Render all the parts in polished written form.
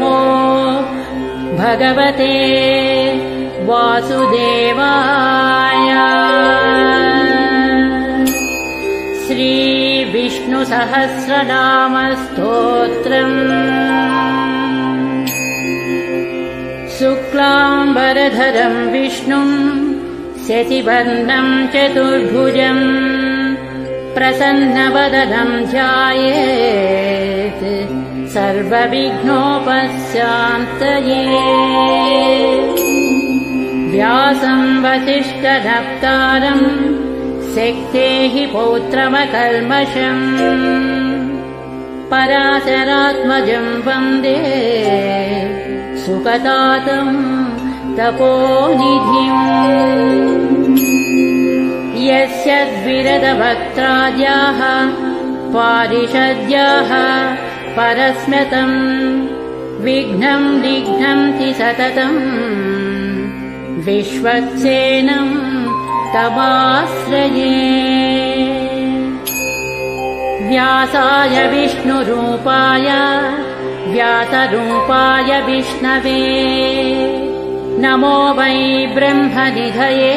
नमो भगवते वासुदेवाय। श्री विष्णुसहस्रनाम स्तोत्रम्। शुक्लाम्बरधरं विष्णुं शशिवर्णं चतुर्भुजम् प्रसन्नवदनं ध्यायेत् सर्वविघ्नोपशान्तये। व्यासं वसिष्ठनप्तारं शक्तेः पौत्रमकल्मषम् पराशरात्मजं वन्दे सुखदातं तपोनिधिम्। यस्य द्विरदभक्त्राद्याः पारिषद्याः परस्म्यतम् विघ्नं निघ्नन्ति सततम् विश्वक्सेनं तमाश्रये। व्यासाय विष्णुरूपाय व्यासरूपाय विष्णवे नमो वै ब्रह्मनिधये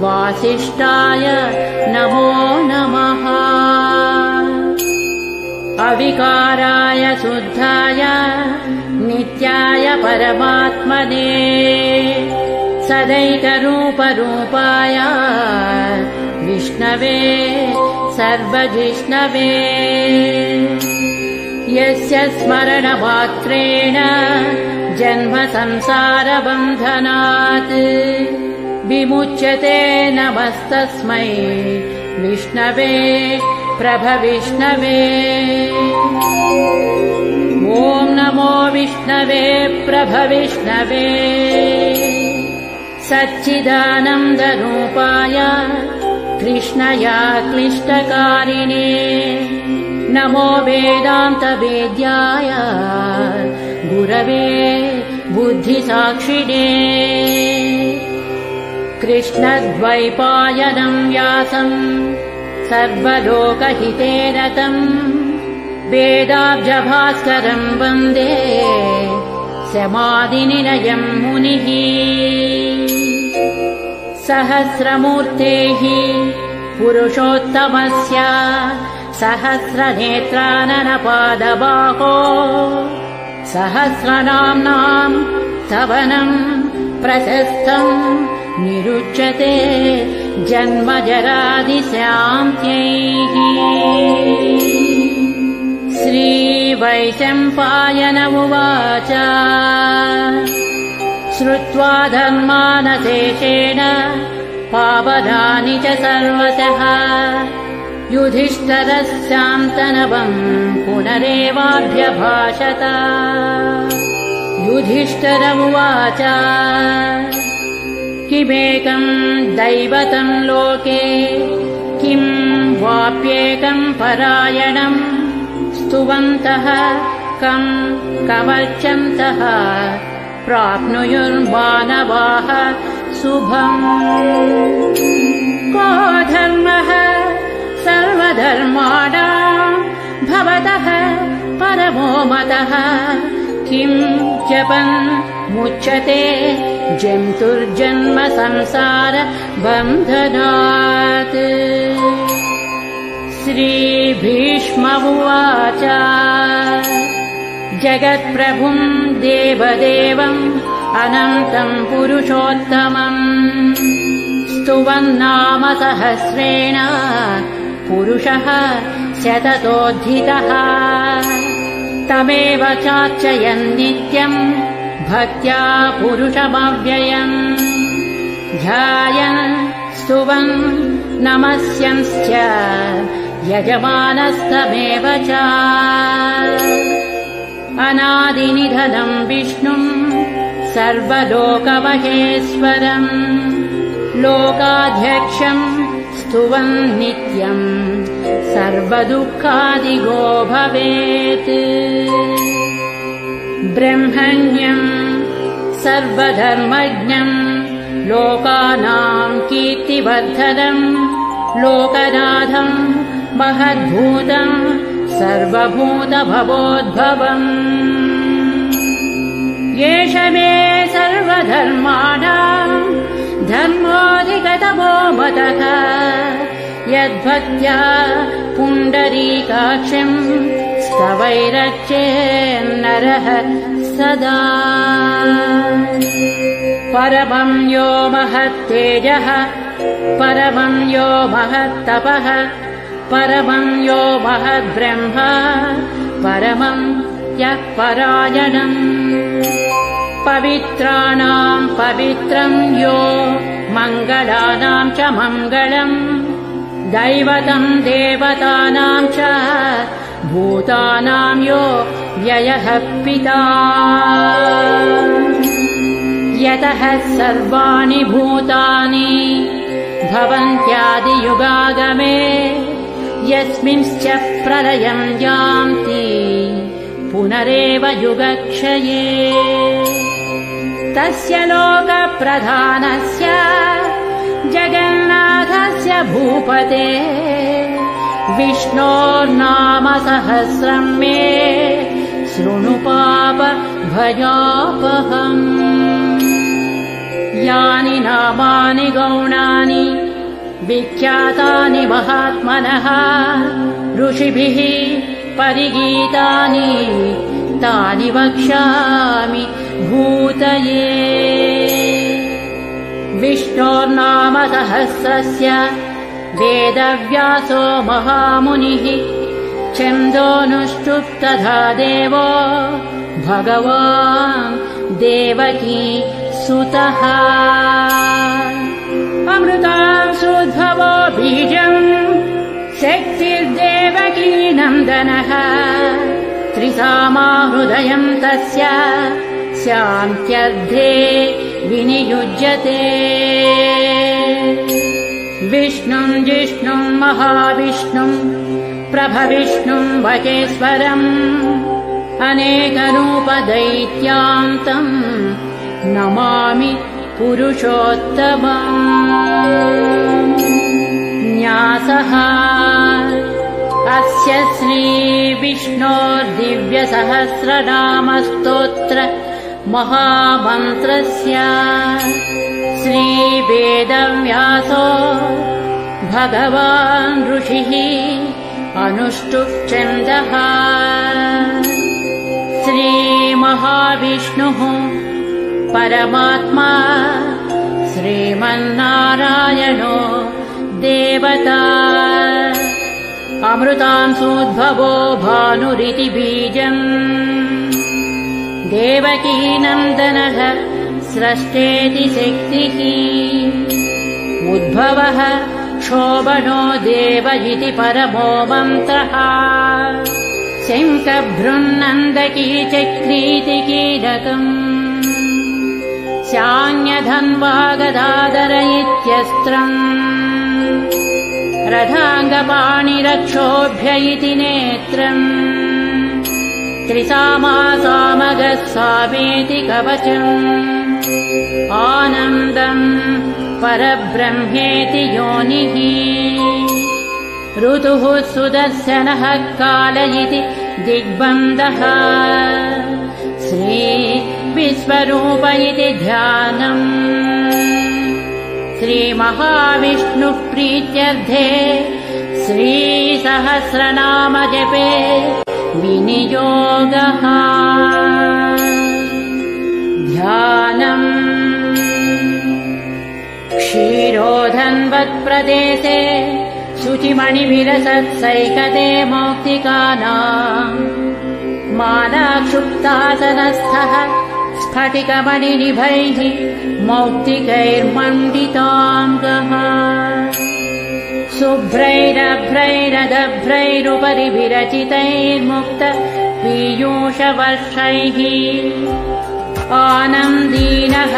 वासिष्ठाय नमो नमः। अविकाराय शुद्धाय नित्याय परमात्मने सदैकरूपरूपाय विष्णवे सर्वजिष्णवे। यस्य स्मरणमात्रेण जन्म संसारबन्धनात् विमुच्यते नमस्तस्मै विष्णवे प्रभविष्णवे। ॐ नमो विष्णवे प्रभविष्णवे। सच्चिदानन्दरूपाय कृष्णया क्लिष्टकारिणे नमो वेदान्तवेद्याय गुरवे बुद्धिसाक्षिणे। कृष्णद्वैपायनं व्यासं सर्वलोकहिते रतं वेदाब्जभास्करं वन्दे समाधिनिलयं मुनिः। सहस्रमूर्तेः पुरुषोत्तमस्य सहस्रनेत्राननपादबाहो सहस्रनाम्नां स्तवनं प्रशस्तं निरुच्यते जन्मजरादिशान्त्यैः। श्रीवैशम्पायन उवाच श्रुत्वा धर्मानशेषेण पावनानि च सर्वशः युधिष्ठिरस्यान्तनवं पुनरेवाभ्यभाषत। युधिष्ठिर उवाच किमेकं दैवतं लोके किं वाप्येकं परायणं स्तुवन्तः कं कमर्चन्तः प्राप्नुयुर्मानवाः शुभम्। को धर्मः सर्वधर्माणां भवतः परमो मतः किं जपन् मुच्यते जन्तुर्जन्म संसार बन्धनात्। श्रीभीष्म उवाच जगत्प्रभुं देवदेवम् अनन्तं पुरुषोत्तमम् स्तुवन्नाम सहस्रेण पुरुषः शततोऽधिकः तमेव चार्चयन् नित्यम् भक्त्या पुरुषमव्ययम् ध्यायन् स्तुवन् नमस्यंश्च यजमानस्तमेव च। अनादिनिधनं विष्णुं सर्वलोकमहेश्वरम् लोकाध्यक्षं स्तुवन् नित्यम् सर्वदुःखादिगो भवेत्। ब्रह्मण्यं सर्वधर्मज्ञं लोकानां कीर्तिवर्धनं लोकनाथं महद्भूतं सर्वभूतभवोद्भवम् एष मे सर्वधर्माणाम् धर्मोऽधिगतमो मतः यद्भक्त्या पुण्डरीकाक्षम् स्तवैरर्चेन्नरः सदा परमं यो महत्तेजः परमं यो महत्तपः परमं यो महद्ब्रह्म परमं यः परायणम् पवित्राणां पवित्रं यो मङ्गलानां च मङ्गलम् दैवतं देवतानां च भूतानां यो व्ययः पिता यतः सर्वाणि भूतानि भवन्त्यादियुगागमे यस्मिंश्च प्रलयं यान्ति पुनरेव युगक्षये तस्य लोकप्रधानस्य जगन्नाथस्य भूपते विष्णोर्नाम सहस्रं मे शृणु पापभयापहम् यानि नामानि गौणानि विख्यातानि महात्मनः ऋषिभिः परिगीतानि तानि वक्ष्यामि भूतये विष्णोर्नाम सहस्रस्य वेदव्यासो महामुनिः छन्दोनुष्टुप् तथा देवो भगवान् देवकी सुतः अमृतांशोद्भवो बीजम् शक्तिर्देवकी नन्दनः त्रिसामा हृदयम् तस्य शान्त्यर्थे विनियुज्यते विष्णुम् जिष्णुम् महाविष्णुम् प्रभविष्णुम् वचेश्वरम् अनेकरूपदैत्यान्तम् नमामि पुरुषोत्तमम् न्यासः अस्य श्रीविष्णोर्दिव्यसहस्रनामस्तोत्र महामन्त्रस्य श्रीवेदव्यासो भगवान् ऋषिः अनुष्टुप् छन्दः श्रीमहाविष्णुः परमात्मा श्रीमन्नारायणो देवता अमृतांशोद्भवो भानुरिति बीजम् देवकी नन्दनः स्रष्टेति शक्तिः उद्भवः क्षोभनो देव इति परमो मन्त्रः शङ्खभृन्नन्दकी चक्रीति कीलकम् शान्यधन्वागदाधर इत्यस्त्रम् रथाङ्गपाणिरक्षोभ्य इति नेत्रम् त्रिसामा सामगः सामेति कवचम् आनन्दम् परब्रह्मेति योनिः ऋतुः सुदर्शनः काल इति दिग्बन्धः श्रीविश्वरूप इति ध्यानम् श्रीमहाविष्णुः प्रीत्यर्थे श्रीसहस्रनाम जपे विनियोगः ध्यानम् क्षीरोधन्वत्प्रदेशे शुचिमणिविलसत्सैकते मौक्तिकानाम् मालाक्षुप्तासनस्थः स्फटिकमणिनिभैः मौक्तिकैर्मण्डिताङ्गः शुभ्रैरभ्रैरदभ्रैरुपरि विरचितैर्मुक्त पीयूषवर्षैः आनन्दीनः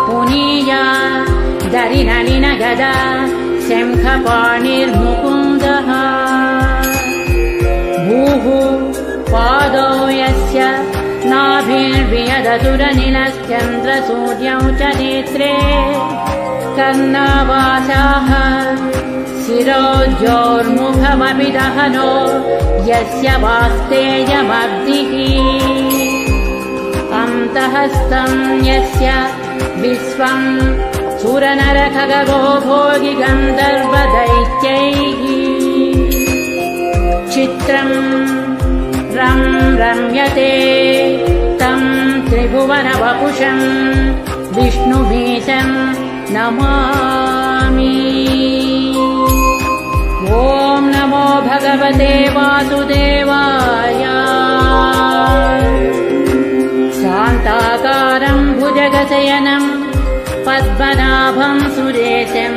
पुनीया दरिनलिन गदा शङ्खपाणिर्मुकुन्दः भूः पादौ यस्य नाभिर्वियदतुरनिलश्चन्द्रसूर्यौ च नेत्रे कर्णावासाः शिरोज्योर्मुखमपि दहनो यस्य वास्तेयमब्धिः अन्तःस्थं यस्य विश्वं सुरनरखगो भोगि गन्धर्वदैत्यैः चित्रं रम्यते तं त्रिभुवनवपुषं विष्णुमीशं नमामि। ॐ नमो भगवते वासुदेवाय। शान्ताकारं भुजगशयनं पद्मनाभं सुरेशं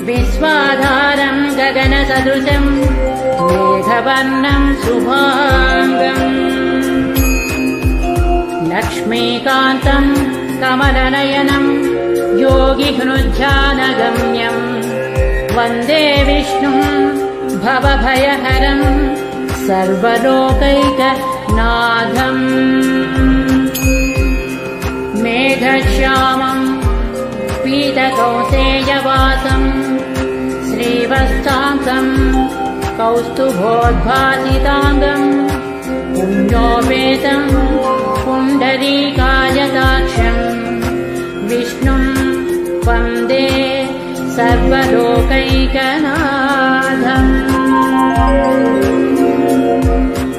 विश्वाधारं गगनसदृशं मेघवर्णं शुभाङ्गम् लक्ष्मीकान्तं कमलनयनं योगिहृद्ध्यानगम्यं वन्दे विष्णुं भवभयहरं सर्वलोकैकनाथम् मेघश्यामं पीतकौसेयवासं श्रीवत्सांसं कौस्तुभोद्भासिताङ्गं पुण्योपेतं पुण्डरीकायताक्षं विष्णुं वन्दे सर्वलोकैकनाथम्।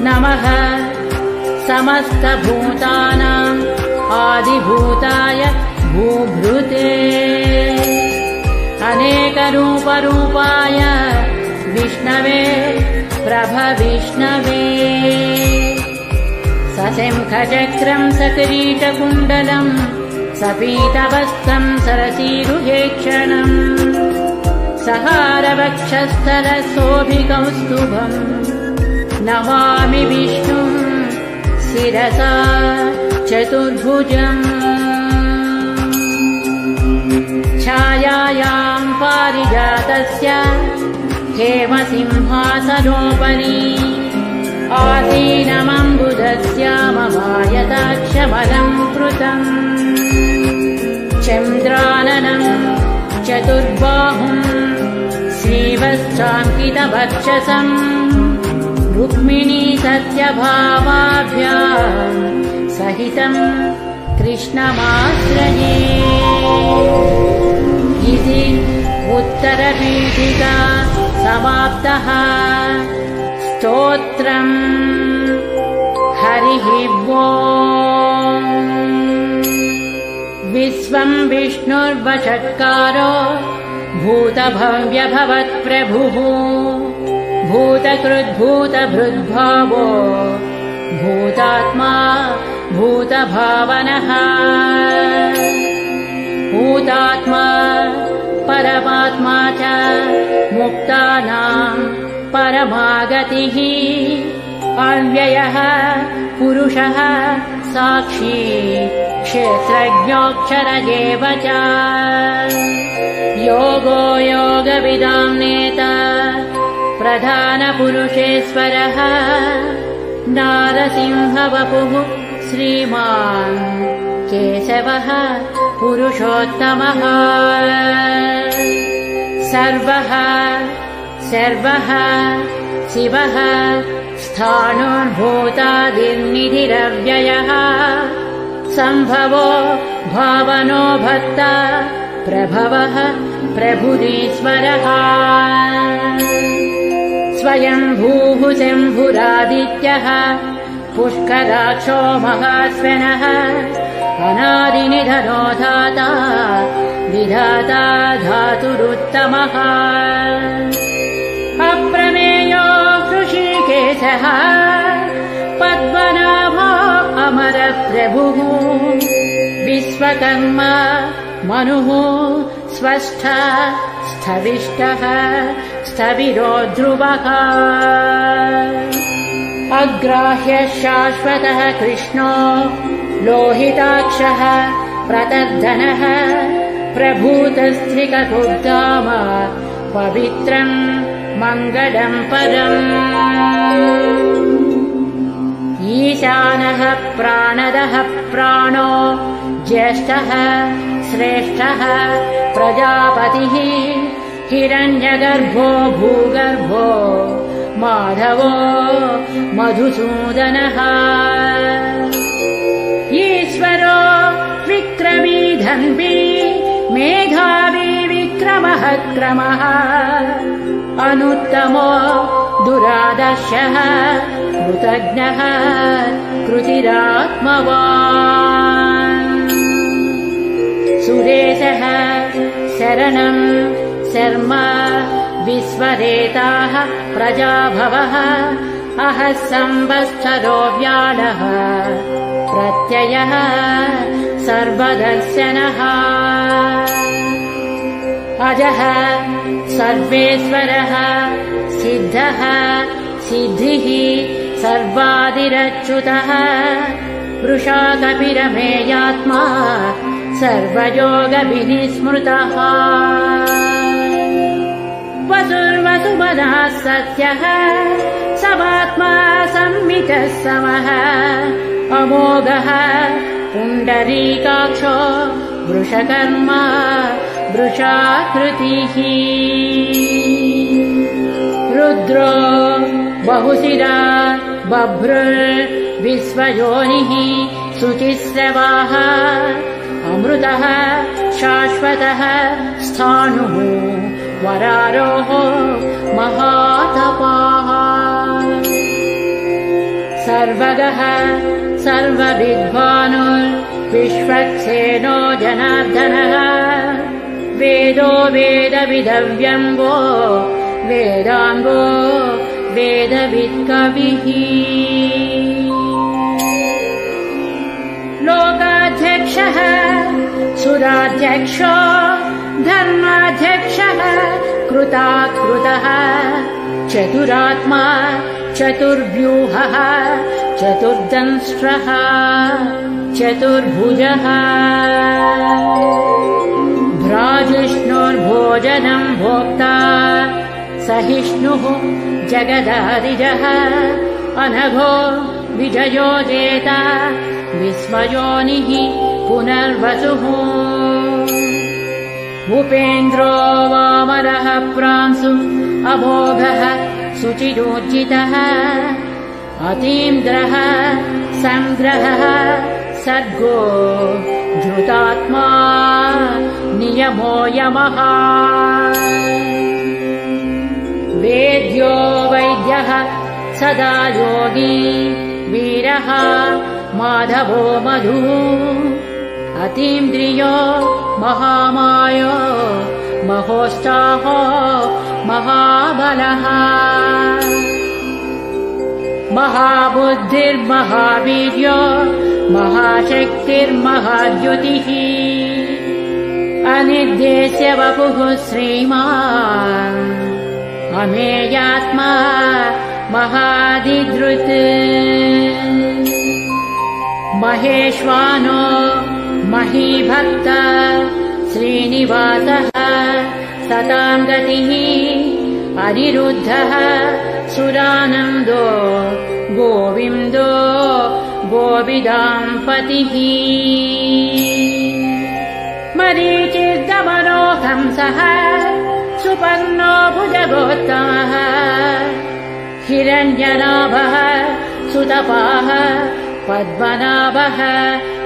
नमः समस्तभूतानाम् आदिभूताय भूभृते अनेकरूपरूपाय विष्णवे प्रभविष्णवे सशङ्खचक्रं सकिरीटकुण्डलं सपीतवस्त्रं सरसीरुहेक्षणम् सहारवक्षस्थलशोभिकौस्तुभम् नमामि विष्णुं शिरसा चतुर्भुजम् छायायां पारिजातस्य हेमसिंहासनोपरि आसीनमम्बुधस्य ममायताक्षमलङ्कृतम् चन्द्राननं चतुर्बाहुं श्रीवत्साङ्कितवक्षसम् रुक्मिणी सत्यभामाभ्यां सहितं कृष्णमाश्रये इति उत्तरपीठिका समाप्तः। स्तोत्रम् हरिः ओम्। विश्वं विष्णुर्वषट्कारो भूतभव्यभवत्प्रभुः भूतकृद्भूतभृद्भावो भूतात्मा भूतभावनः भूतात्मा परमात्मा च मुक्तानां परमागतिः अव्ययः पुरुषः साक्षी क्षेत्रज्ञोऽक्षर एव च योगो योगविदां नेता प्रधानपुरुषेश्वरः नारसिंहवपुः श्रीमान् केशवः पुरुषोत्तमः सर्वः शिवः स्थाणुर्भूतादिर्निधिरव्ययः सम्भवो भावनो भक्ता प्रभवः प्रभुरीश्वरः स्वयंभूः शम्भुरादित्यः पुष्कराक्षो महाश्वनः अनादिनिधनो धाता विधाता धातुरुत्तमः अप्रमेयो ऋषिकेशः पद्मनाभो अमरप्रभुः विश्वकर्मा मनुः स्वस्था स्थविष्टः स्थविरो ध्रुवः अग्राह्यः शाश्वतः कृष्णो लोहिताक्षः प्रतर्धनः प्रभूतस्त्रिककुर्धाम पवित्रम् मङ्गलम् पदम् ईशानः प्राणदः प्राणो ज्येष्ठः श्रेष्ठः प्रजापतिः हिरण्यगर्भो भूगर्भो माधवो मधुसूदनः ईश्वरो विक्रमी धन्वी मेधावी विक्रमः क्रमः अनुत्तमो दुरादर्शः कृतज्ञः कृतिरात्मवान् सुरेशः शरणं शर्म विश्वरेताः प्रजाभवः अहः संवत्सरो व्याळः प्रत्ययः सर्वदर्शनः अजः सर्वेश्वरः सिद्धः सिद्धिः सर्वादिरच्युतः वृषा कपिरमेयात्मा सर्वयोगविनिस्मृतः वसुर्वसुमनः सत्यः समात्मा संमितः समः अमोघः पुण्डरीकाक्षो वृषकर्मा वृषाकृतिः रुद्रो बहुशिरा बभ्रुर्विश्वयोनिः शुचिस्रवाः अमृतः शाश्वतः स्थाणुः वरारोः महातपाः सर्वगः सर्वविद्वानुर्विश्वक्सेनो जनार्दनः वेदो वेदविदव्यङ्गो वेदाङ्गो वेदवित्कविः लोकाध्यक्षः सुराध्यक्षो धर्माध्यक्षः कृताकृतः चतुरात्मा चतुर्व्यूहः चतुर्दंष्ट्रः चतुर्भुजः भ्राजिष्णुर्भोजनं भोक्ता सहिष्णुः जगदादिजः अनघो विजयो जेता विस्मयोनिः पुनर्वसुः भूपेन्द्रो वामरः प्रांशु अमोघः शुचिरोज्जितः अतीन्द्रः संग्रहः सर्गो धृतात्मा नियमो यमः वेद्यो वैद्यः सदा योगी वीरः माधवो मधु अतीन्द्रियो महामायो महोत्साहो महाबलः महाबुद्धिर्महावीर्यो महाशक्तिर्महाद्युतिः अनिर्देश्य वपुः श्रीमान् अमेयात्मा महादिधृत् महेश्वानो महीभक्त श्रीनिवासः सतां गतिः अनिरुद्धः सुरानन्दो गोविन्दो गोविदाम्पतिः मरीचिर्दमनो हंसः सुपर्णो भुजगोत्तमः हिरण्यनाभः सुतपाः पद्मनाभः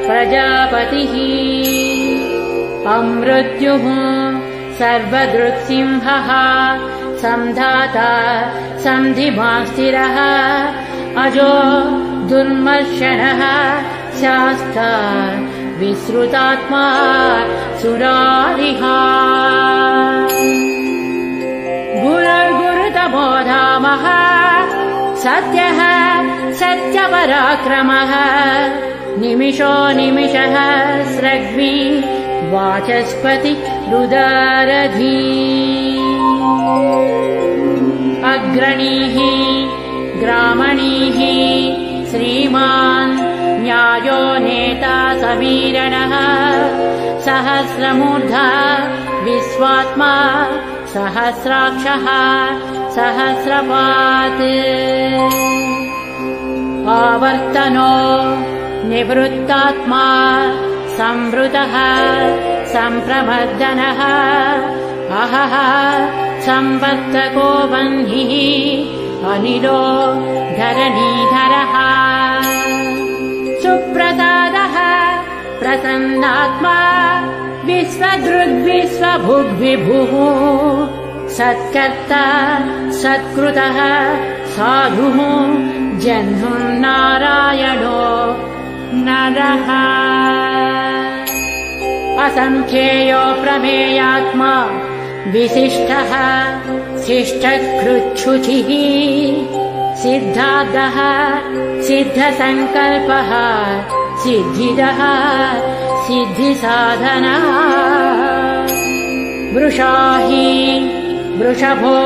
प्रजापतिः अमृत्युः सर्वदृक्सिंहः संधाता सन्धिमास्थिरः अजो दुर्मर्शनः शास्ता विश्रुतात्मा सुरारिः गुरुर्गुरुतमो धामः सत्यः सत्यपराक्रमः निमिषो निमिषः स्रग्वी वाचस्पति रुदारधी अग्रणीः ग्रामणीः श्रीमान् न्यायो नेता समीरणः सहस्रमूर्धा विश्वात्मा सहस्राक्षः सहस्रपात् आवर्तनो निवृत्तात्मा संवृतः संप्रमर्दनः अहः संवर्तको वह्निः अनिलो धरणीधरः सुप्रसादः प्रसन्नात्मा विश्वदृग्विश्वभुग्विभुः सत्कर्ता सत्कृतः साधुः जह्नुर्नारायणो नरः असंख्येयो प्रमेयात्मा विशिष्टः शिष्टकृच्छुचिः सिद्धार्थः सिद्धसङ्कल्पः सिद्धिदः सिद्धिसाधनः वृषाहि वृषभो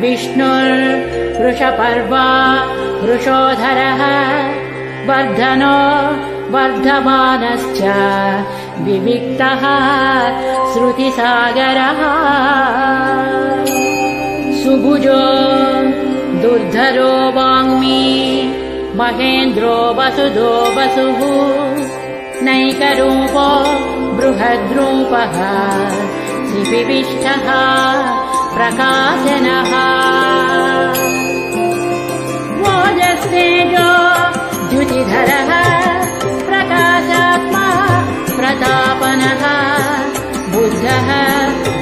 विष्णुर्वृषपर्वा वृषोधरः वर्धनो वर्धमानश्च विविक्तः श्रुतिसागरः सुभुजो दुर्धरो वाङ्मी महेन्द्रो वसुधो वसुः नैकरूपो बृहद्रूपः श्रीविष्टः प्रकाशनः ओजस्तेजो द्युतिधरः प्रकाशात्मा प्रतापनः बुद्धः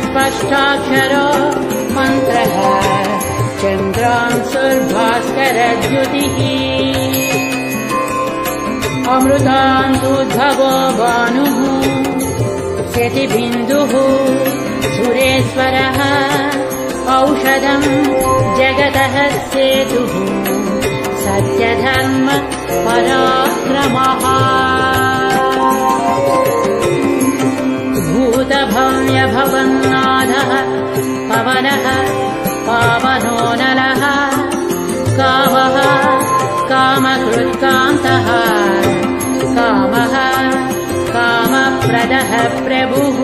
स्पष्टाक्षरो मन्त्रः चन्द्रांशुर्भास्करद्युतिः अमृतांशुद्भवो भानुः शतिबिन्दुः सुरेश्वरः औषधम् जगतः सेतुः सत्यधर्म पराक्रमः भूतभव्यभवन्नाथः पवनः पावनो नलः कामः कामकृत्कान्तः कामः कामप्रदः प्रभुः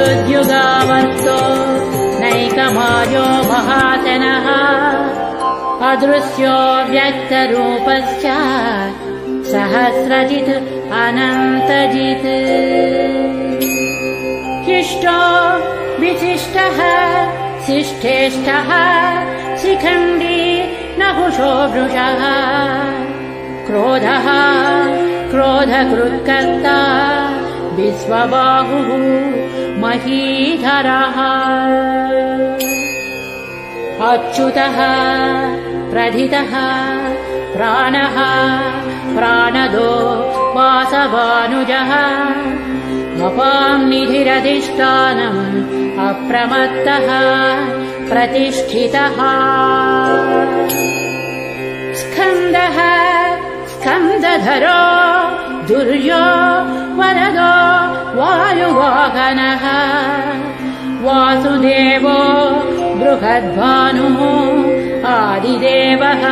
युगाधिकृद्युगावर्तो नैकमायो महाजनः अदृश्यो व्यक्तरूपश्च सहस्रजित् अनन्तजित् शिष्टो विशिष्टः शिष्ठेष्टः शिखण्डी नहुषो वृषः क्रोधः क्रोधकृत्कर्ता विश्वबाहुः महीधरः अच्युतः प्रथितः प्राणः प्राणदो वासवानुजः अपांनिधिरधिष्ठानम् अप्रमत्तः प्रतिष्ठितः स्कन्दः स्कन्दधरो दुर्यो वरदो वायुवाहनः वासुदेवो बृहद्भानुः आदिदेवः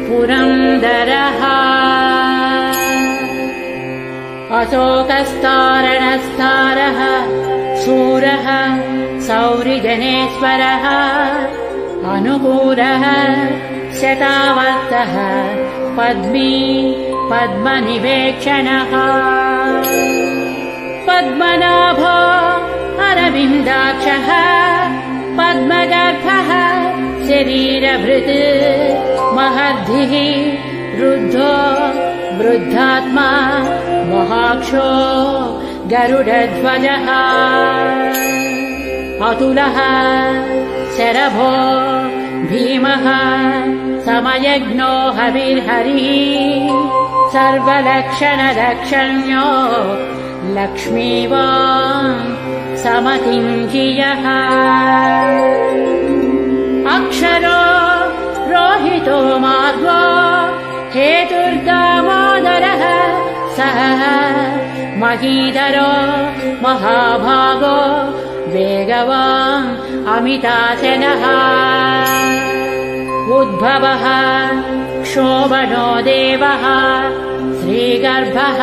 पुरन्दरः अशोकस्तारणस्तारः शूरः सौरिजनेश्वरः अनुकूलः शतावर्तः पद्मी पद्मनिवेक्षणः पद्मनाभो अरविन्दाक्षः पद्मगर्भः शरीरभृत् महद्धिः रुद्धो वृद्धात्मा महाक्षो गरुडध्वजः अतुलः शरभो भीमः समयज्ञो हविर्हरिः सर्वलक्षणलक्षण्यो लक्ष्मीवान् समतिञ्जियः अक्षरो रोहितो मार्गो हेतुर्दामोदरः सः महीधरो महाभागो वेगवान् अमिताशनः उद्भवः क्षोभनो देवः श्रीगर्भः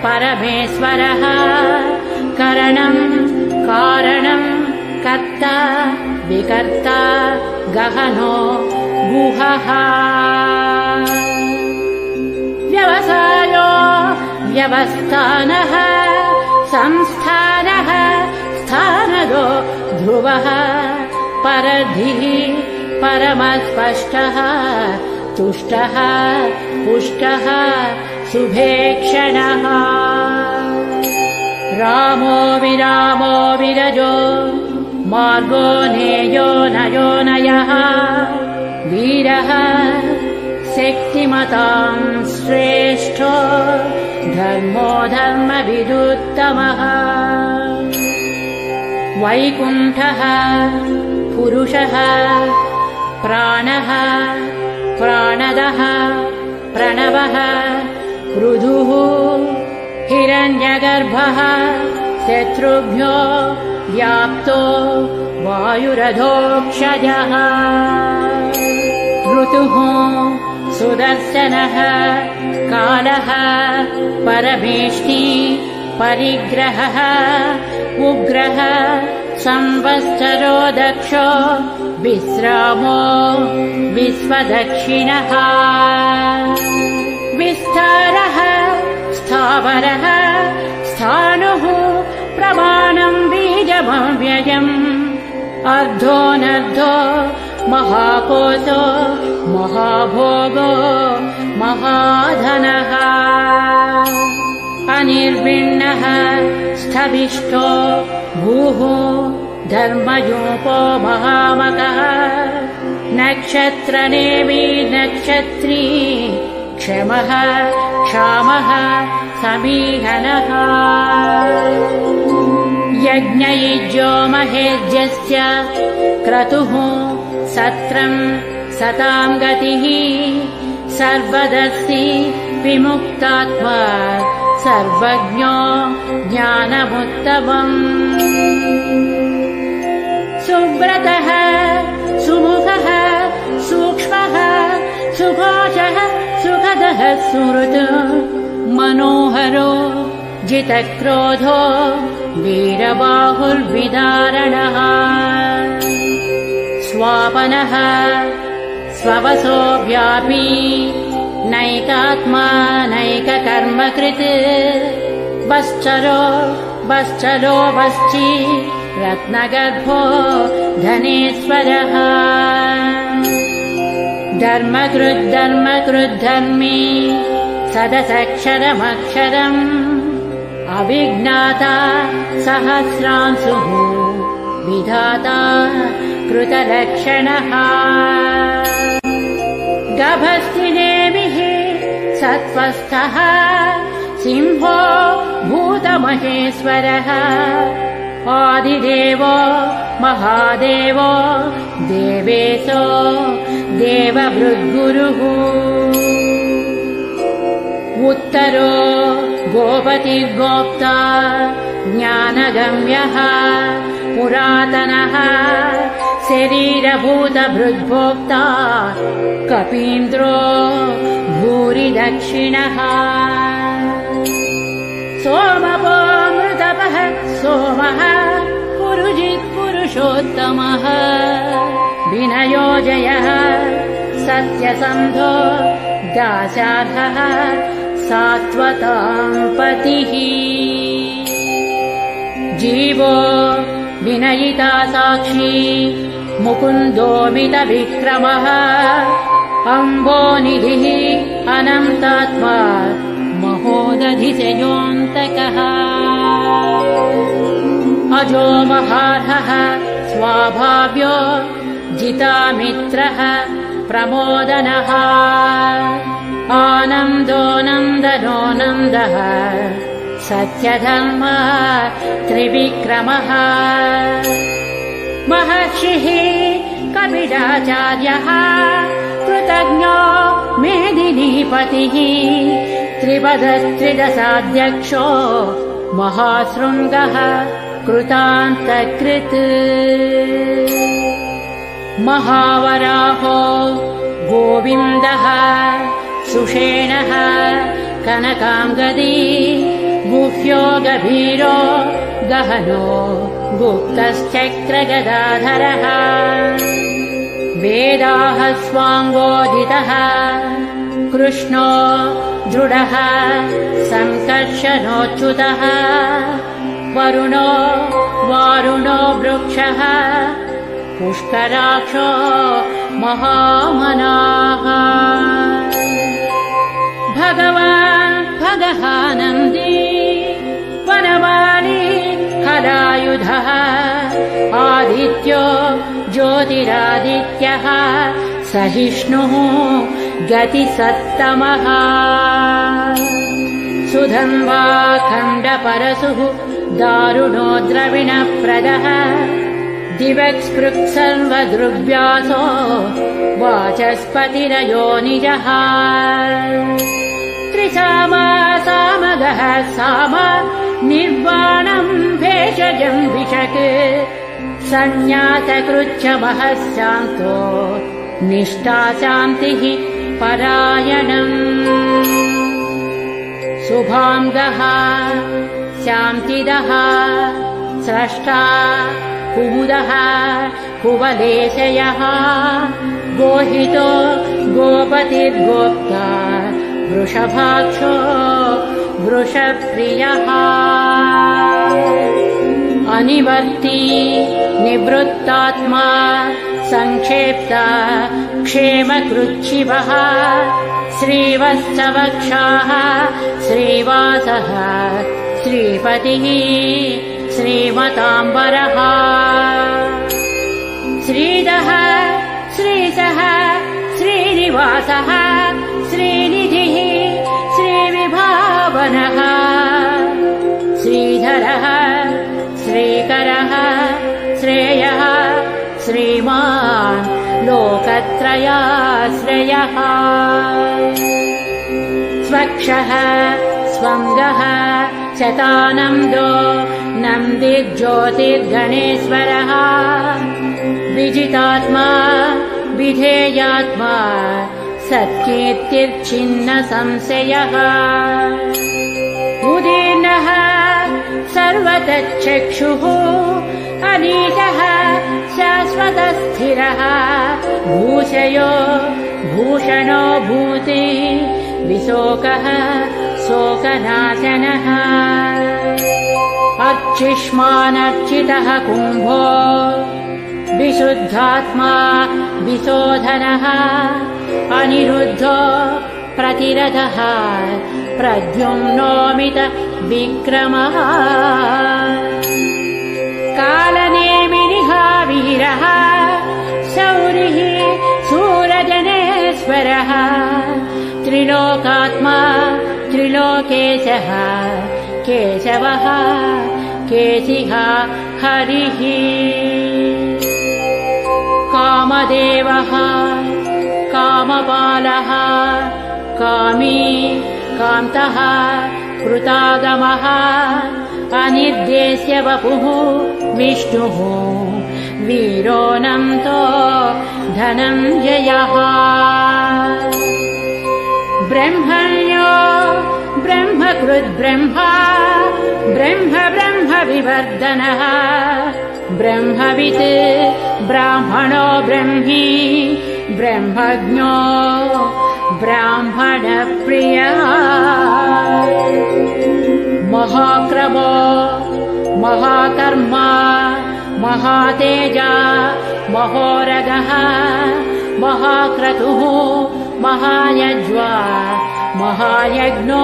परमेश्वरः करणम् कारणम् कर्ता विकर्ता गहनो गुहः व्यवसायो व्यवस्थानः संस्थानः स्थानदो ध्रुवः परधिः परमस्पष्टः तुष्टः पुष्टः शुभेक्षणः रामो विरामो विरजो मार्गो नेयो नयो नयः वीरः शक्तिमतां श्रेष्ठो धर्मो धर्मविदुत्तमः वैकुण्ठः पुरुषः प्राणः प्राणदः प्रणवः पृथुः हिरण्यगर्भः शत्रुभ्यो व्याप्तो वायुरधोक्षजः ऋतुः सुदर्शनः कालः परमेष्टि परिग्रहः उग्रः संवत्सरो दक्षो विश्रामो विश्वदक्षिणः विस्तारः स्थावरः स्थाणुः प्रमाणं बीजमव्ययम् अर्धोऽनर्धो महाकोशो महाभोगो महाधनः अनिर्विण्णः स्थविष्ठो भूः धर्मयूपो महामकः नक्षत्रनेमि नक्षत्री क्षमः क्षामः समीहनः यज्ञयुज्यो महेज्यस्य क्रतुः सत्रम् सतां गतिः सर्वदर्शी विमुक्तात्मा सर्वज्ञो ज्ञानमुत्तमम् सुव्रतः सुमुखः सूक्ष्मः सुभाषः सुखदः सुहृत् मनोहरो जितक्रोधो वीरबाहुर्विदारणः स्वापनः स्ववसो व्यापी नैकात्मा नैककर्मकृत् वश्चलो वश्ची रत्नगर्भो धनेश्वरः धर्मकृद्धर्मी सदसक्षरमक्षरम् अविज्ञाता सहस्रांशुः विधाता कृतलक्षणः गभस्तिनेमिः सत्त्वस्थः सिंहो भूतमहेश्वरः आदिदेवो महादेवो देवेशो देवभृद्गुरुः उत्तरो गोपतिर्गोप्ता ज्ञानगम्यः पुरातनः शरीरभूतभृद्भोक्ता कपीन्द्रो भूरि दक्षिणः सोमपो मृतपः सोमः पुरुजित् पुरुषोत्तमः विनयो जयः सत्यसन्धो दाशार्हः सात्वतां पतिः जीवो विनयिता साक्षी मुकुन्दोमितविक्रमः अम्बोनिधिः अनन्तात्मा महोदधिशयोऽन्तकः अजो महार्हः स्वाभाव्यो जितामित्रः प्रमोदनः आनन्दो नन्दनो नन्दः सत्यधर्म त्रिविक्रमः महर्षिः कपिलाचार्यः कृतज्ञो मेदिनीपतिः त्रिपदस्त्रिदशाध्यक्षो महाशृङ्गः कृतान्तकृत् महावराहो गोविन्दः सुषेणः कनकाङ्गदी गुह्यो गभीरो गहनो गुप्तश्चक्रगदाधरः वेदाः स्वाङ्गोदितः कृष्णो दृढः सङ्कर्षणोच्युतः वरुणो वारुणो वृक्षः पुष्कराक्षो महामनाः भगवान् भगहानन्दी वनमाली हलायुधः आदित्यो ज्योतिरादित्यः सहिष्णुः गतिसत्तमः सुधन्वा खण्डपरशुः दारुणो द्रविणप्रदः दिवक्स्पृक्सर्वदृग्व्यासो वाचस्पतिरयो निजः त्रिसामा सामगः साम निर्वाणम् भेषजम् विशक् सन्न्यासकृच्छमः शान्तो निष्ठा शान्तिः परायणम् शुभाङ्गः शान्तिदः स्रष्टा कुमुदः कुवलेशयः गोहितो गोपतिर्गोप्ता वृषभाक्षो वृषप्रियः अनिवर्ती निवृत्तात्मा संक्षेप्ता क्षेमकृच्छिवः श्रीवत्सवक्षाः श्रीवासः श्रीपतिः श्रीमताम्बरः श्रीदः श्रीशः श्रीनिवासः श्रीनिधिः श्रीविभावनः श्रीधरः श्रीकरः श्रेयः श्रीमान् लोकत्रयाश्रयः स्वक्षः स्वङ्गः शतानन्दो नन्दिज्योतिर्गणेश्वरः विजितात्मा विधेयात्मा सत्कीर्तिर्छिन्न संशयः उदीर्णः सर्वतच्चक्षुः अनीशः शाश्वतस्थिरः भूषयो भूषणो भूति विशोकः शोकनाशनः अर्चिष्मानर्चितः कुम्भो विशुद्धात्मा विशोधनः अनिरुद्धो प्रतिरथः प्रद्युम्नोमित विक्रमः कालनेमिनिः वीरः शौरिः शूरजनेश्वरः त्रिलोकात्मा त्रिलोकेशः केशवः केशिः हरिः कामदेवः कामपालः कामी कान्तः कृतागमः अनिर्देश्य वपुः विष्णुः वीरोऽनन्तो धनञ्जयः ब्रह्मण्यो ब्रह्मकृद्ब्रह्मा ब्रह्म ब्रह्म विवर्धनः ब्रह्मवित् ब्राह्मणो ब्रह्मी ब्रह्मज्ञो ब्राह्मणप्रियः महाक्रमो महाकर्मा महातेजा महोरगः महाक्रतुः महायज्वा महायज्ञो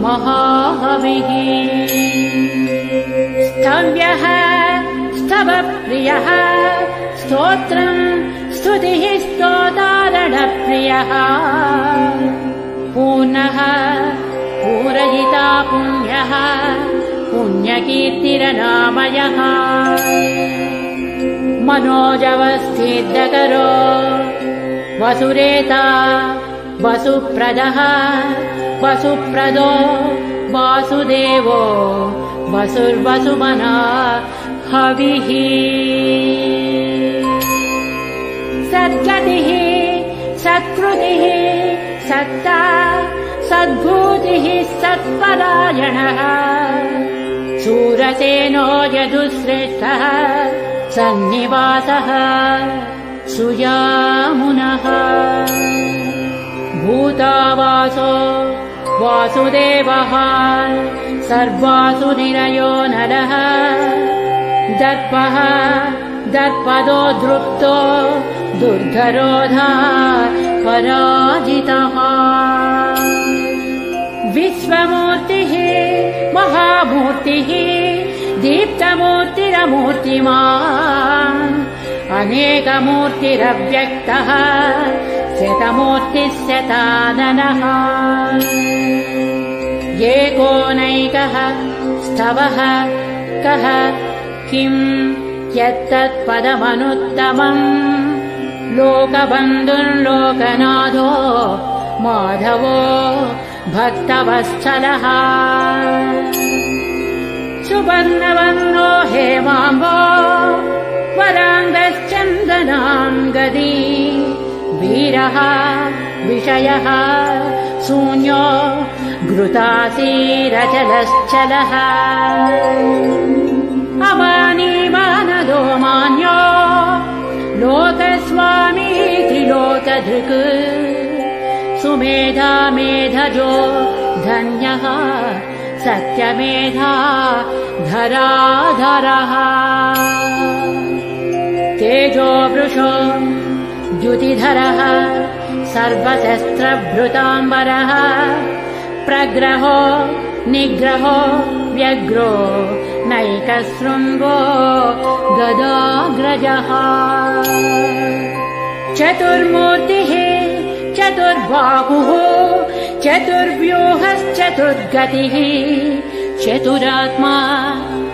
महाहविः स्तव्यः स्तवप्रियः स्तोत्रम् स्तुतिः स्तोतारणप्रियः पूर्णः पूरयिता पुण्यः पुण्यकीर्तिरनामयः मनोजवस्थितकरो वसुरेता वसुप्रदः वसुप्रदो वासुदेवो वसुर्वसुमना हविः सद्गतिः सत्कृतिः सत्ता सद्भूतिः सत्परायणः शूरसेनो यदुश्रेष्ठः सन्निवासः सुयामुनः भूतावासो वासुदेवः सर्वासु निरयो नरः दर्पः दर्पदो दृप्तो दुर्धरोधा पराजितः विश्वमूर्तिः महामूर्तिः दीप्तमूर्तिरमूर्तिमान् अनेकमूर्तिरव्यक्तः शतमूर्तिः शताननः एकोनैकः स्तवः कः किं यत्तत्पदमनुत्तमम् लोकबन्धुर्लोकनाथो माधवो भक्तवत्सलः सुवर्णवर्णो हेमाम्बो वराङ्गश्चन्दनाङ्गदी वीरः विषयः शून्यो घृतासीरचलश्चलः अमानीमानदो मान्यो लोकस्वामी त्रिलोकधृक् सुमेधा मेधजो धन्यः सत्यमेधा धराधरः तेजो वृषो द्युतिधरः सर्वशस्त्रभृताम्बरः प्रग्रहो निग्रहो व्यग्रो नैकशृङ्गो गदाग्रजः चतुर्मूर्तिः चतुर्बाहुः चतुर्व्यूहश्चतुर्गतिः चतुरात्मा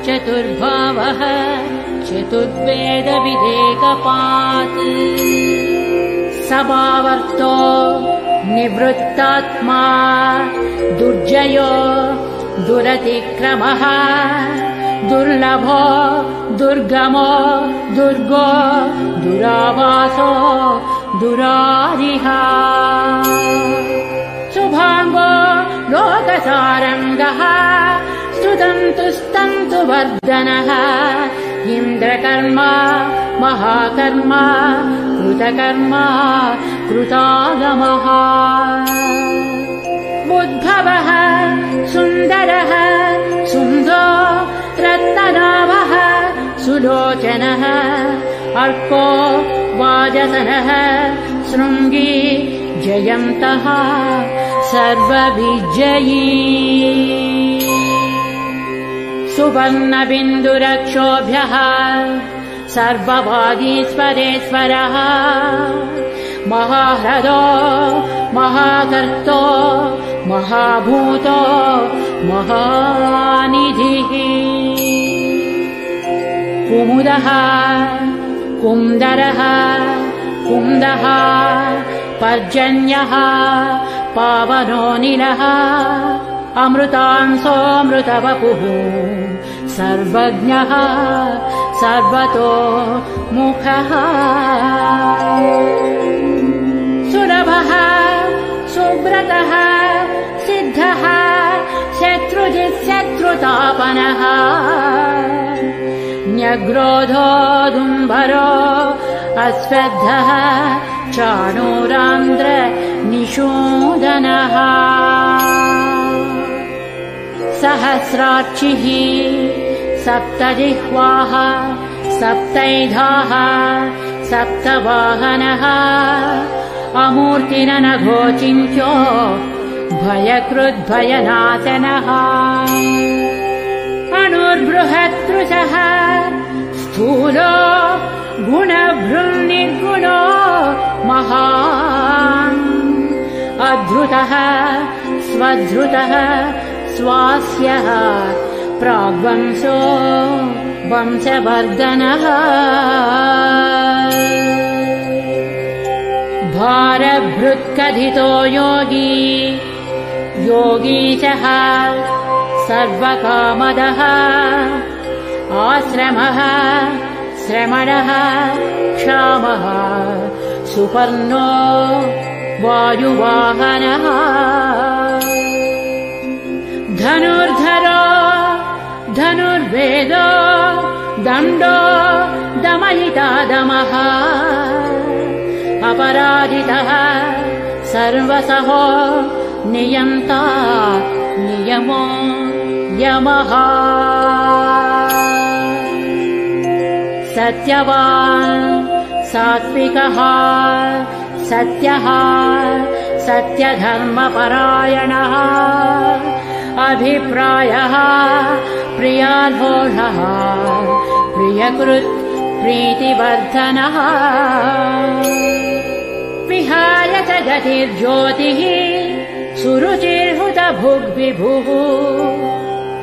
चतुर्भावः चतुर्वेदविदेकपात् समावर्तो निवृत्तात्मा दुर्जयो दुरतिक्रमः दुर्लभो दुर्गमो दुर्गो दुरावासो दुरारिः शुभाङ्गो लोकसारङ्गः स्तुतन्तुस्तन्तुवर्धनः इन्द्रकर्मा महाकर्मा कृतकर्मा कृतागमः उद्भवः सुन्दरः सुन्दो रत्ननाभः सुलोचनः अर्को वाजसनः शृङ्गी जयन्तः सर्वविजयी सुवर्णबिन्दुरक्षोभ्यः सर्ववागीश्वरेश्वरः महाह्रदो महाकर्तो महाभूतो महानिधिः कुमुदः कुन्दरः कुन्दः पर्जन्यः पावनोऽनिलः अमृतांसोऽमृतवपुः सर्वज्ञः सर्वतो मुखः सुलभः सुव्रतः सिद्धः शत्रुजित्शत्रुतापनः न्यग्रोधोदुम्बरो अश्वत्थः चाणूरान्द्र निषूदनः सहस्रार्चिः सप्तजिह्वाः सप्तैधाः सप्तवाहनः अमूर्तिरनघोचिन्त्यो भयकृद्भयनाशनः अणुर्बृहत्कृशः स्थूलो गुणभृन्निर्गुणो महान् अधृतः स्वधृतः स्वास्यः प्राग्वंशो वंशवर्धनः भारभृत्कथितो योगी योगीशः सर्वकामदः आश्रमः श्रमणः क्षामः सुपर्णो वायुवाहनः धनुर्धरो धनुर्वेदो दण्डो दमयिता दमः अपराजितः सर्वसहो नियन्ता नियमो यमः सत्यवान् सात्विकः सत्यः सत्यधर्मपरायणः अभिप्रायः प्रियार्होषः प्रियकृत् प्रीतिवर्धनः विहाय च गतिर्ज्योतिः सुरुचिर्हुतभुग्विभुः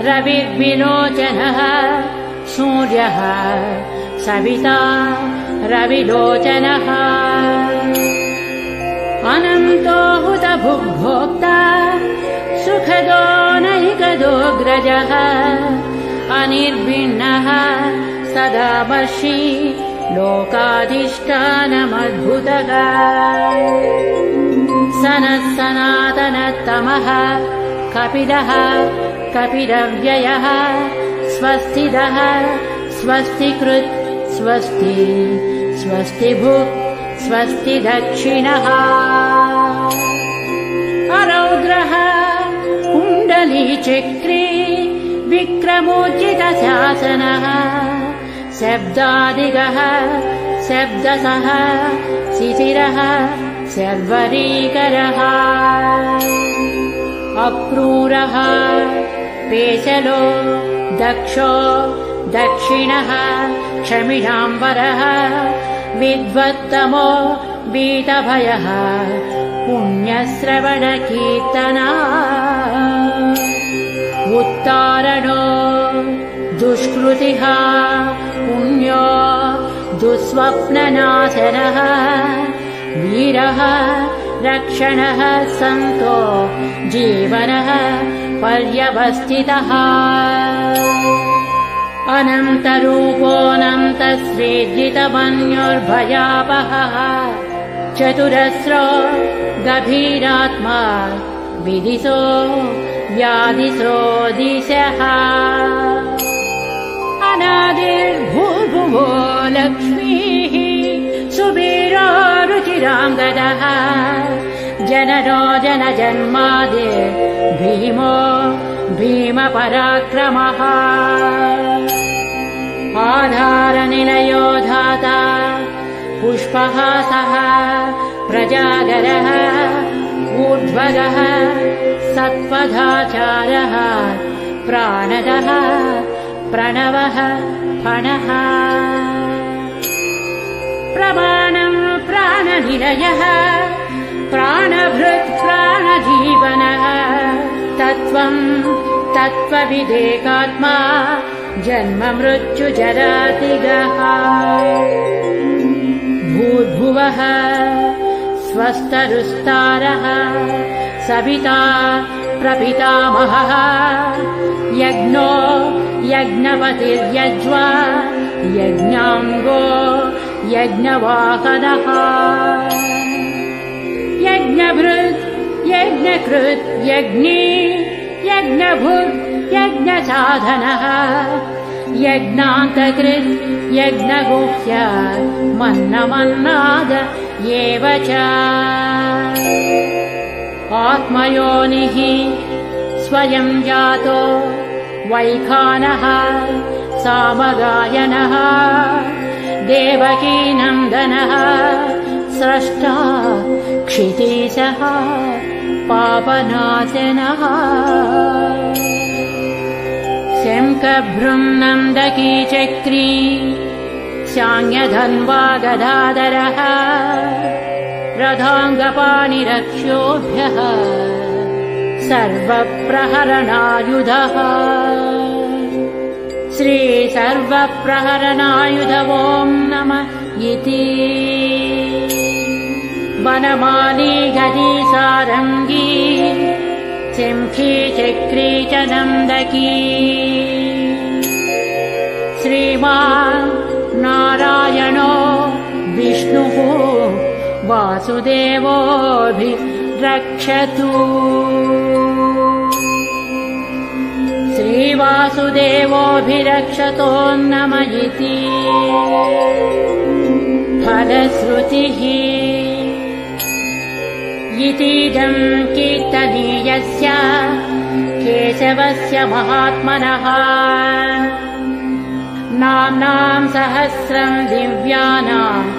रविर्विलोचनः सूर्यः सविता रविलोचनः अनन्तो हुतभुग्भोक्ता सुखदो नैकदोऽग्रजः अनिर्भिन्नः सदावर्षी लोकाधिष्ठानमद्भुतः सनः सनातनतमः कपिलः कपिलव्ययः स्वस्थितः स्वस्तिकृत् स्वस्ति स्वस्तिभुक् स्वस्ति दक्षिणः अरौद्रः कुण्डलीचक्रे विक्रमोज्जितशासनः शब्दादिगः शब्दसः शिशिरः शर्वरीकरः अक्रूरः पेशलो दक्षो दक्षिणः क्षमिणाम्बरः विद्वत्तमो वीतभयः पुण्यश्रवणकीर्तना उत्तारणो दुष्कृतिः पुण्यो दुःस्वप्ननाशनः वीरः रक्षणः सन्तो जीवनः पर्यवस्थितः अनन्तरूपोऽनन्तश्रीजितमन्योर्भयापहः चतुरस्रो गभीरात्मा विदिशो व्याधिसो दिशः अनादिर्भूर्भुवो लक्ष्मीः सुवीरो रुचिराङ्गदः जननो जनजन्मादिर् भीमो भीमपराक्रमः आधारनिलयो धाता पुष्पहासः प्रजागरः ऊर्ध्वगः सत्पथाचारः प्राणदः प्रणवः फणः प्रमाणम् प्राणनिलयः प्राणभृत् प्राणजीवनः तत्त्वम् तत्त्वविदेकात्मा जन्म मृत्युजरातिगः भूर्भुवः स्वस्तरुस्तारः सविता प्रपितामहः यज्ञो यज्ञपतिर्यज्वा यज्ञाङ्गो यज्ञवाहनः यज्ञभृत् यज्ञकृत् यज्ञी यज्ञभुर् यज्ञसाधनः यज्ञान्तकृत् यज्ञगुह्य मन्नमन्नाद एव च आत्मयोनिः स्वयं जातो वैखानः सामगायनः देवकीनन्दनः स्रष्टा क्षितीशः पापनाशनः शङ्खभृङ्नन्दकी चक्री शाङ्गधन्वा गदाधरः रथाङ्गपाणिरक्षोभ्यः सर्वप्रहरणायुधः श्री सर्वप्रहरणायुध ॐ नमः इति वनमाली गदी सारङ्गी सिंही चक्री च नन्दकी श्रीमान् नारायणो विष्णुः वासुदेवोऽभिरक्षतु श्रीवासुदेवोऽभिरक्षतो नमः इति फलश्रुतिः इतीदं कीर्तनीयस्य केशवस्य महात्मनः नाम्नां सहस्रं दिव्यानाम्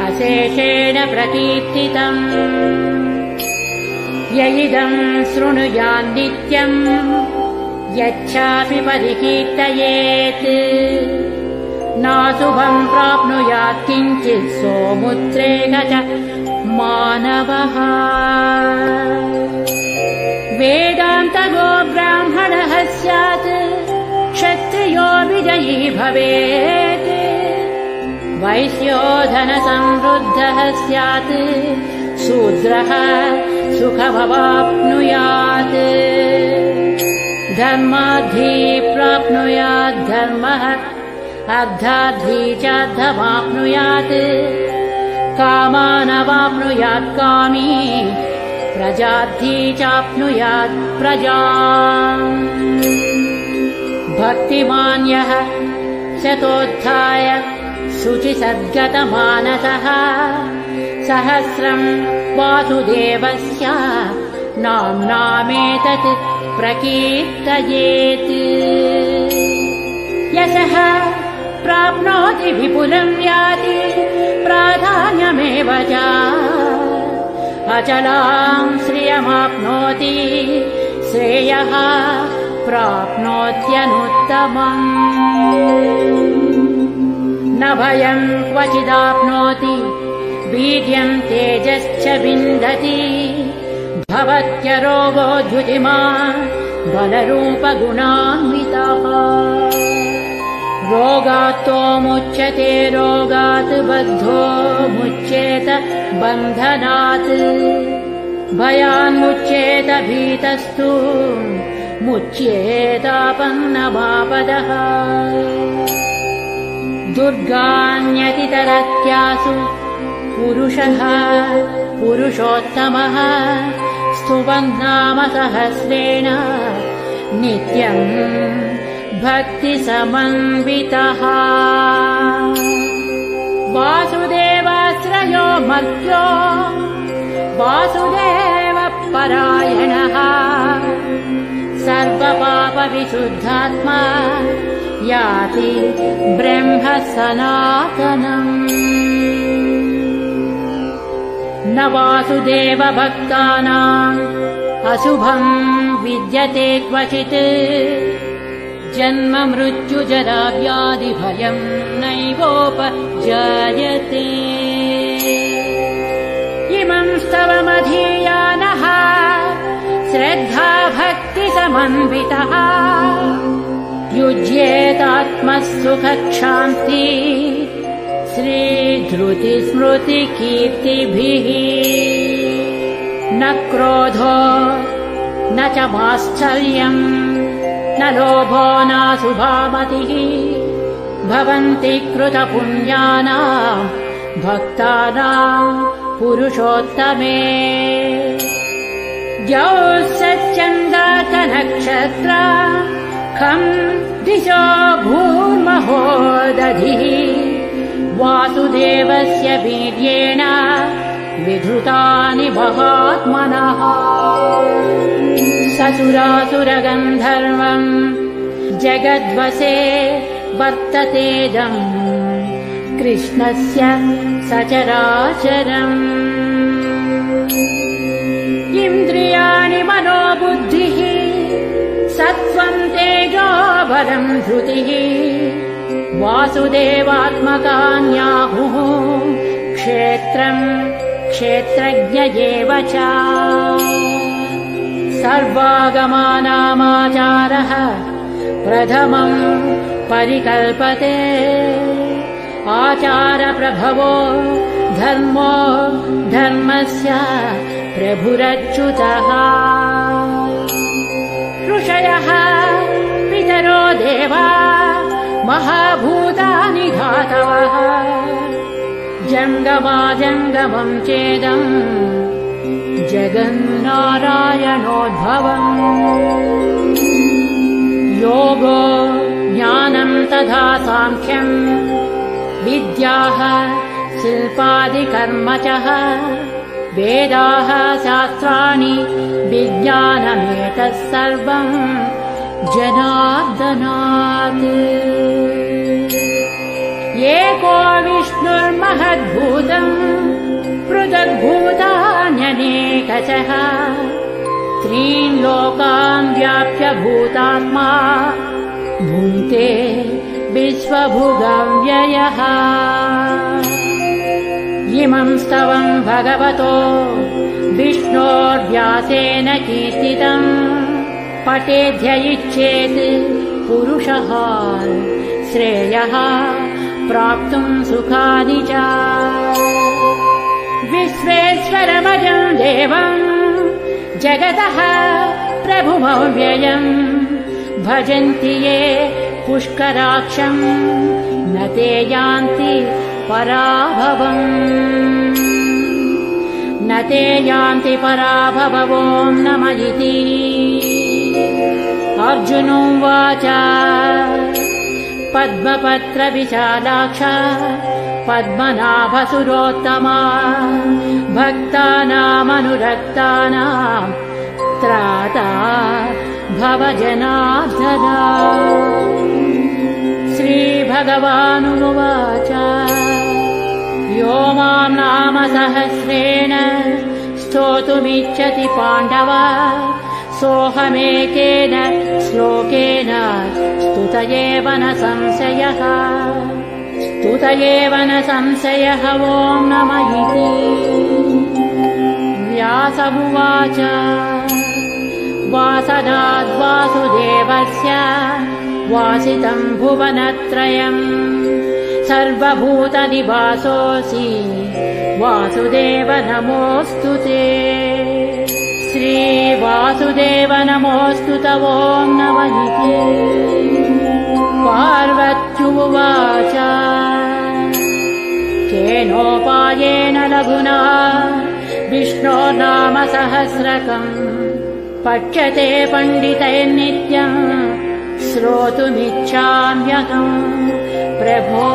अशेषेण प्रकीर्तितम् य इदं शृणुयान् नित्यम् यच्चापि परिकीर्तयेत् नाशुभं प्राप्नुयात् किञ्चित् सोमुद्रेण च मानवः वेदान्तगो ब्राह्मणः स्यात् क्षत्रियो विजयी भवेत् वैश्यो धनसमृद्धः स्यात् शूद्रः सुखमवाप्नुयात् धर्मार्थी प्राप्नुयात् धर्मः अर्थार्थी च अर्थमाप्नुयात् कामानवाप्नुयात् कामी प्रजार्थी चाप्नुयात् प्रजाम् भक्तिमान्यः शतोत्थाय शुचिसद्गतमानसः सहस्रं वासुदेवस्य नाम्नामेतत् प्रकीर्तयेत् यशः प्राप्नोति विपुलं याति प्राधान्यमेव च अचलां श्रियमाप्नोति श्रेयः प्राप्नोत्यनुत्तमम् न भयं क्वचिदाप्नोति वीर्यं तेजश्च विन्दति भवत्यरोगो द्युतिमान् बलरूपगुणान्वितः रोगात्तो मुच्यते रोगात् बद्धो मुच्येत बन्धनात् भयान्मुच्येत भीतस्तु मुच्येतापन्नमापदः दुर्गान्यतितरत्यासु पुरुषः पुरुषोत्तमः स्तुवन्नाम सहस्रेण नित्यम् भक्तिसमन्वितः वासुदेवाश्रयो मर्त्यो वासुदेवपरायणः सर्वपापविशुद्धात्मा याति ब्रह्म सनातनम् न वासुदेव भक्तानाम् अशुभम् विद्यते क्वचित् जन्म मृत्यु जरा व्याधि भयम् नैवोपजायते इमं स्तवमधीयानः श्रद्धा भक्ति समन्वितः युज्येतात्मसुखक्षान्ति श्रीधृति स्मृति कीर्तिभिः न क्रोधो न च माश्चर्यम् न लोभो नाशुभामतिः भवन्ति कृतपुण्यानाम् भक्तानाम् पुरुषोत्तमे द्यौः सच्चन्द्रार्कनक्षत्रा खं दिशो भूर्महो दधिः वासुदेवस्य वीर्येण विधृतानि महात्मनः ससुरासुरगन्धर्वम् जगद्वसे वर्ततेदम् कृष्णस्य सचराचरम् इन्द्रियाणि मनोबुद्धिः सत्त्वम् तेजो बलम् धृतिः वासुदेवात्मकान्याहुः क्षेत्रम् क्षेत्रज्ञ एव च सर्वागमानामाचारः प्रथमम् परिकल्पते आचारप्रभवो धर्मो धर्मस्य प्रभुरच्युतः ऋषयः पितरो देवा महाभूतानि धातवः जङ्गमाजङ्गमम् चेदम् जगन्नारायणोद्भवम् योगो ज्ञानम् तथा साङ्ख्यम् विद्याः शिल्पादिकर्म च वेदाः शास्त्राणि विज्ञानमेतत् सर्वम् जनार्दनात्। एको विष्णुर्महद्भूतम् पृथग्भूतान्यनेकशः त्रीन् लोकान् व्याप्य भूतात्मा भुङ्क्ते विश्वभुगव्ययः। इमं स्तवम् भगवतो विष्णोर्व्यासेन कीर्तितम् पठेद्य इच्छेत् पुरुषः श्रेयः प्राप्तुम् सुखानि च। विश्वेश्वरमजम् देवम् जगतः प्रभुमव्ययम् भजन्ति ये पुष्कराक्षम् न ते यान्ति पराभवम्। न ते यान्ति पराभवो नम इति। अर्जुनोवाच पद्मपत्रविशालाक्ष पद्मनाभसुरोत्तमा भक्तानामनुरक्तानाम् त्राता भव जनार्दना। श्रीभगवानुवाच यो माम् नाम सहस्रेण स्तोतुमिच्छति पाण्डव सोऽहमेकेन श्लोकेन स्तुत एव न संशयः। स्तुत एव न संशयः। ॐ नम इति। व्यास उवाच वासनाद्वासुदेवस्य वासितम् भुवनत्रयम् सर्वभूतनिवासोऽसि वासुदेव नमोऽस्तु ते। श्रीवासुदेव नमोऽस्तु ते। ॐ नम इति। पार्वत्युवाच केनोपायेन लघुना विष्णोर्नाम सहस्रकम् पठ्यते पण्डितैर्नित्यम् श्रोतुमिच्छाम्यहम् प्रभो।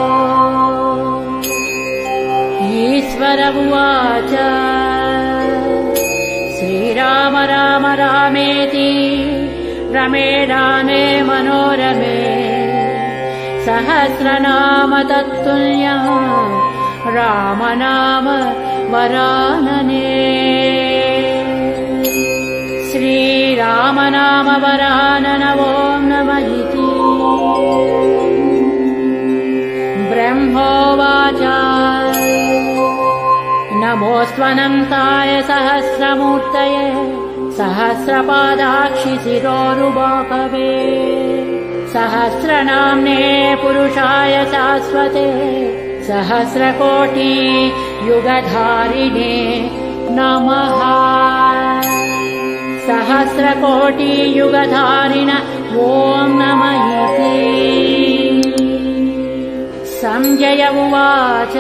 ईश्वर उवाच श्रीराम राम रामेति रमे रामे मनोरमे सहस्रनाम तत्तुल्यम् राम नाम वरानने। श्रीराम नाम वरानन। ॐ नम इति। ब्रह्मोवाच नमोऽस्त्वनन्ताय सहस्रमूर्तये सहस्रपादाक्षि शिरोरुबाहवे सहस्रनाम्ने पुरुषाय शाश्वते सहस्रकोटि युगधारिणे नमः। सहस्रकोटि युगधारिण। ॐ नम इति। संजय उवाच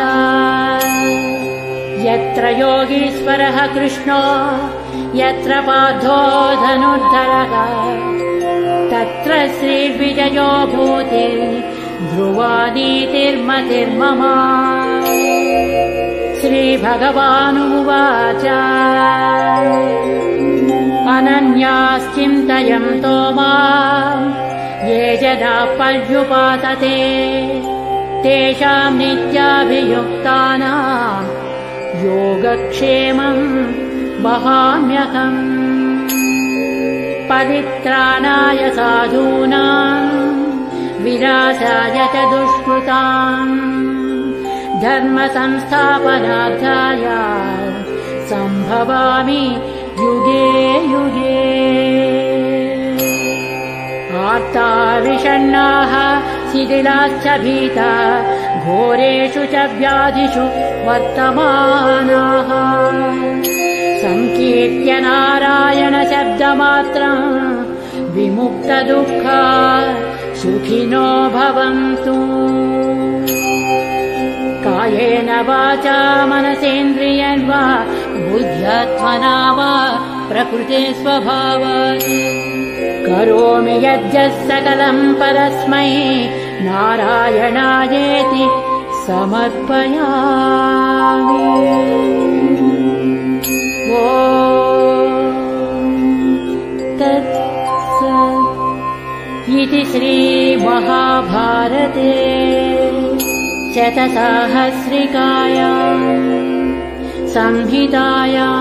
यत्र योगीश्वरः कृष्णो यत्र पार्थो धनुर्धरः तत्र श्रीर्विजयो भूति ध्रुवा नीतिर्मतिर्मम। श्रीभगवानुवाच अनन्याश्चिन्तयन्तो माम् ये जनाः पर्युपासते तेषाम् नित्याभियुक्तानाम् योगक्षेमम् वहाम्यहम्। परित्राणाय साधूनाम् विनाशाय च दुष्कृताम् धर्म संस्थापनार्थाय सम्भवामि युगे युगे। आर्ता विषण्णाः शिथिलाश्च भीता घोरेषु च व्याधिषु वर्तमानाः संकीर्त्य नारायण शब्दमात्रम् विमुक्तदुःखा सुखिनो भवन्तु। कायेन वाचा मनसेन्द्रियर्वा बुद्ध्यात्मना वा प्रकृते स्वभावात् करोमि यद्यत् सकलं परस्मै नारायणायेति समर्पयामि। इति श्रीमहाभारते शतसाहस्रिकायां संहितायां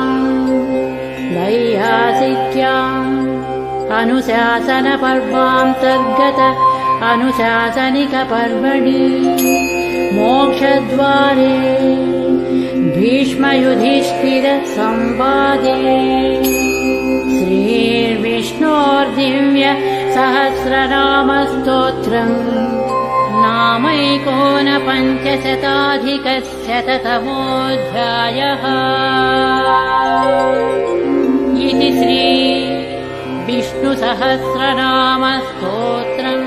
वैयासिक्याम् अनुशासनपर्वान्तर्गत अनुशासनिकपर्वणि मोक्षद्वारे भीष्मयुधिष्ठिरसंवादे श्रीर्विष्णोर्दिव्य सहस्रनामस्तोत्रम् नामैकोनपञ्चशताधिकशततमोऽध्यायः। इति श्री विष्णुसहस्रनामस्तोत्रम्